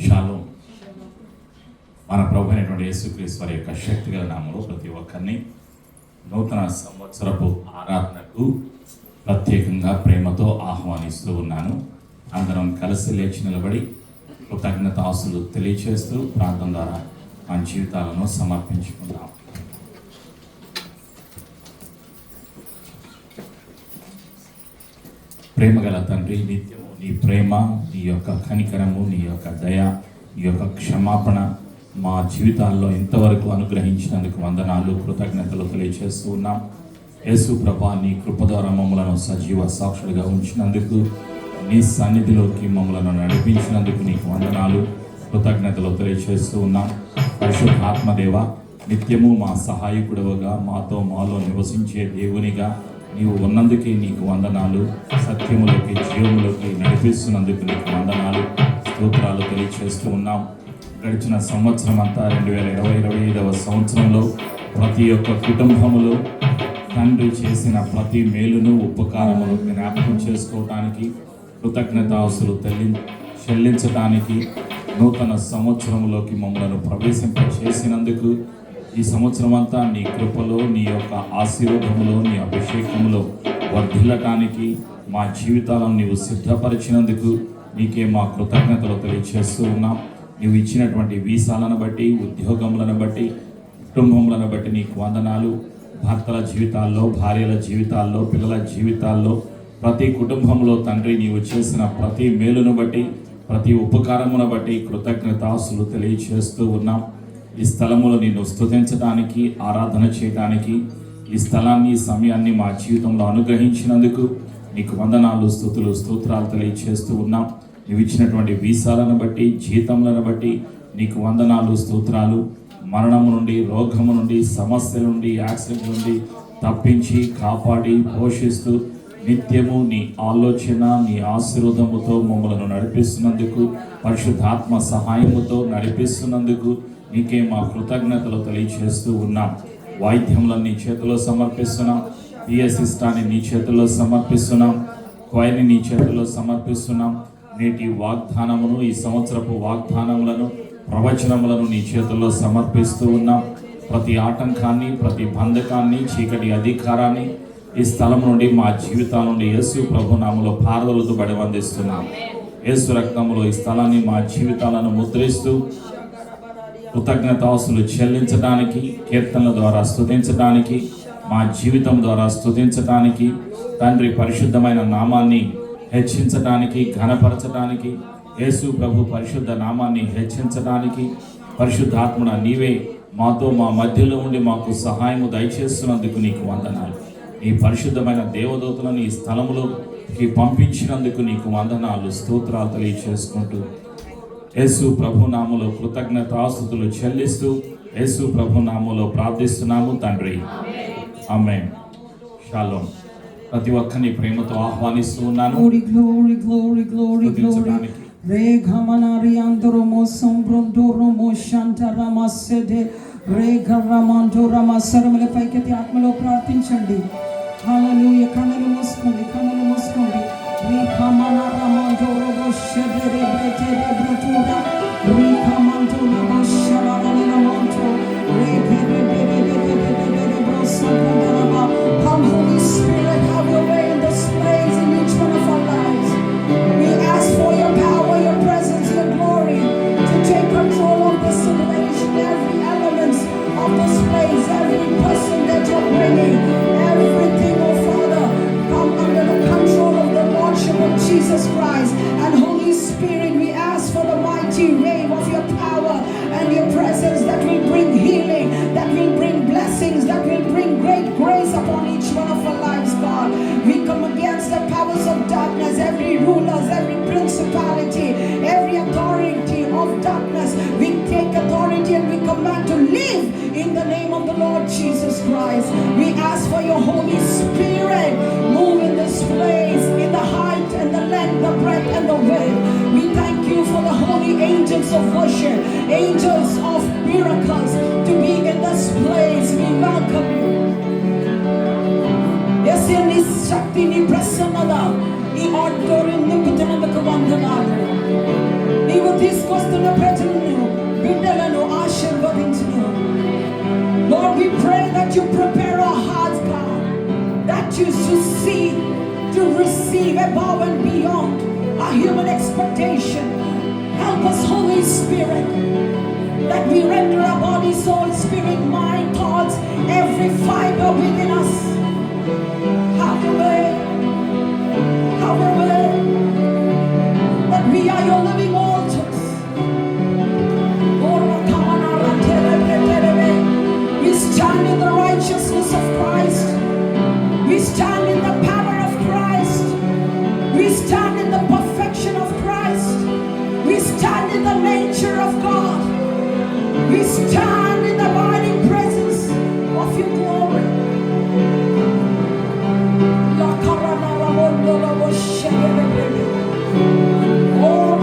Shalom. మన ప్రభు అయినటువంటి యేసుక్రీస్తు వారి యొక్క శక్తిగల నామములో ప్రతి ఒక్కరిని నూతన సంవత్సరపు ఆరాధనకు ప్రత్యేకంగా ప్రేమతో ఆహ్వానిస్తూ ఉన్నాను. అందరం కలిసి లేచి నిలబడి కృతజ్ఞతాస్తులు తెలియచేస్తూ ప్రార్థన ద్వారా మన జీవితాలను సమర్పించుకుందాం. ప్రేమగల తండ్రి, నిత్యము నీ ప్రేమ, నీ యొక్క కనికరము, నీ యొక్క దయ, నీ యొక్క క్షమాపణ మా జీవితాల్లో ఇంతవరకు అనుగ్రహించినందుకు వందనాలు, కృతజ్ఞతలు తెలియజేస్తూ ఉన్నాం. యేసు ప్రభా, నీ కృప ద్వారా మమ్మలను సజీవ సాక్షులుగా ఉంచినందుకు, నీ సన్నిధిలోకి మమ్మలను నడిపించినందుకు నీకు వందనాలు, కృతజ్ఞతలు తెలియజేస్తూ ఉన్నాం. పరిశుద్ధాత్మదేవ, నిత్యము మా సహాయకుడుగా మాలో నివసించే దేవునిగా నీవు ఉన్నందుకే నీకు వందనాలు. సత్యములోకి జీవములోకి నడిపిస్తున్నందుకు నీకు వందనాలు, స్తోత్రాలు తెలియజేస్తూ ఉన్నాం. గడిచిన సంవత్సరం అంతా 2025వ సంవత్సరంలో ప్రతి ఒక్క కుటుంబములో తండ్రి చేసిన ప్రతి మేలును, ఉపకారమును జ్ఞాపకం చేసుకోవటానికి, కృతజ్ఞతాస్తులు చెల్లించటానికి, నూతన సంవత్సరంలోకి మమ్మలను ప్రవేశింపచేసినందుకు, ఈ సంవత్సరం అంతా నీ కృపలో, నీ యొక్క ఆశీర్వాదములో, నీ అభిషేకములో వర్ధిల్లటానికి మా జీవితాలను నీవు సిద్ధపరిచినందుకు నీకే మా కృతజ్ఞతలు తెలియజేస్తూ ఉన్నాం. నీవు ఇచ్చినటువంటి వీసాలను బట్టి, ఉద్యోగములను బట్టి, కుటుంబములను బట్టి నీకు వందనాలు. భర్తల జీవితాల్లో, భార్యల జీవితాల్లో, పిల్లల జీవితాల్లో, ప్రతి కుటుంబంలో తండ్రి నీవు చేసిన ప్రతి మేలును బట్టి, ప్రతి ఉపకారమును బట్టి కృతజ్ఞతాస్తులు తెలియజేస్తూ ఉన్నాం. ఈ స్థలములో నిన్ను స్తుతించడానికి, ఆరాధన చేయడానికి, ఈ స్థలాన్ని, సమయాన్ని మా జీవితంలో అనుగ్రహించినందుకు నీకు వందనాలు, స్తుతులు, స్తోత్రాలు తెలియజేస్తూ ఉన్నాం. నువ్వు ఇచ్చినటువంటి వీసాలను బట్టి, జీతములను బట్టి నీకు వందనాలు, స్తోత్రాలు. మరణము నుండి, రోగము నుండి, సమస్యల నుండి, యాక్సిడెంట్ నుండి తప్పించి, కాపాడి, పోషిస్తూ నిత్యము నీ ఆలోచన, నీ ఆశీర్వాదముతో మమ్మలను నడిపిస్తున్నందుకు, పరిశుద్ధాత్మ సహాయముతో నడిపిస్తున్నందుకు నీకే మా కృతజ్ఞతలు తెలియజేస్తూ ఉన్నాం. వాయిద్యములను నీ చేతిలో సమర్పిస్తున్నాం. పిఎసిస్టాన్ని నీ చేతిలో సమర్పిస్తున్నాం. క్వైర్ని నీ చేతిలో సమర్పిస్తున్నాం. నేటి వాగ్దానమును, ఈ సంవత్సరపు వాగ్దానములను, ప్రవచనములను నీ చేతుల్లో సమర్పిస్తూ ఉన్నాం. ప్రతి ఆటంకాన్ని, ప్రతి బంధకాన్ని, చీకటి అధికారాన్ని ఈ స్థలం నుండి, మా జీవితాల నుండి యేసు ప్రభు నామములో పారదలతో బడివందిస్తున్నాం. యేసు రక్తములో ఈ స్థలాన్ని, మా జీవితాలను ముద్రిస్తూ కృతజ్ఞతాస్తులు చెల్లించడానికి, కీర్తనల ద్వారా స్తుతించడానికి, మా జీవితం ద్వారా స్తుతించడానికి, తండ్రి పరిశుద్ధమైన నామాన్ని హెచ్చించడానికి, ఘనపరచడానికి, యేసు ప్రభు పరిశుద్ధ నామాన్ని హెచ్చించడానికి, పరిశుద్ధాత్మన నీవే మాతో, మా మధ్యలో ఉండి మాకు సహాయము దయచేస్తున్నందుకు నీకు వందనాలు. నీ పరిశుద్ధమైన దేవదూతలను ఈ స్థలములోకి పంపించినందుకు నీకు వందనాలు, స్తోత్రాలు తెలియచేసుకుంటూ యేసు ప్రభు నామములో కృతజ్ఞతాస్తుతులు చెల్లిస్తూ యేసు ప్రభు నామములో ప్రార్థిస్తున్నాము తండ్రి, ఆమేన్. షాలోమ్. ప్రతి ఒక్కరిని ప్రేమతో ఆహ్వానిస్తూ ఉన్నాను. పైకెత్తి ఆత్మలో ప్రార్థించండి. హల్లెలూయా. కన్నులు మూసుకోండి, కన్నులు మూసుకోండి. Come, Holy Spirit, have your way in this place, in each one of our lives. We ask for your power, your presence, your glory to take control of this situation, every element of this place, every person that you're bringing, everything, oh Father, come under the control of the Lordship of Jesus Christ. And Holy Spirit, we ask for the mighty wave of your power and your presence that will bring healing, that will bring blessings, that will bring great grace upon each one of our lives, God. We come against the powers of darkness, every rulers, every principality, every authority of darkness. We take authority and we command to live in the name of the Lord Jesus Christ. We ask for your Holy Spirit, move in this place, in the height and the length, the breadth and the width. We thank you for the holy angels of worship, angels of miracles to be in this place. We welcome you. Yes, in this you prepare our hearts, God, that you should see, to receive above and beyond our human expectation. Help us, Holy Spirit, that we render our body, soul, spirit, mind, thoughts, every fiber within us. Have your way. Have your way. That we are your living altars. We stand in the righteousness of Christ. We stand in the power of Christ. We stand in the perfection of Christ. We stand in the nature of God. We stand in the abiding presence of your glory. Oh,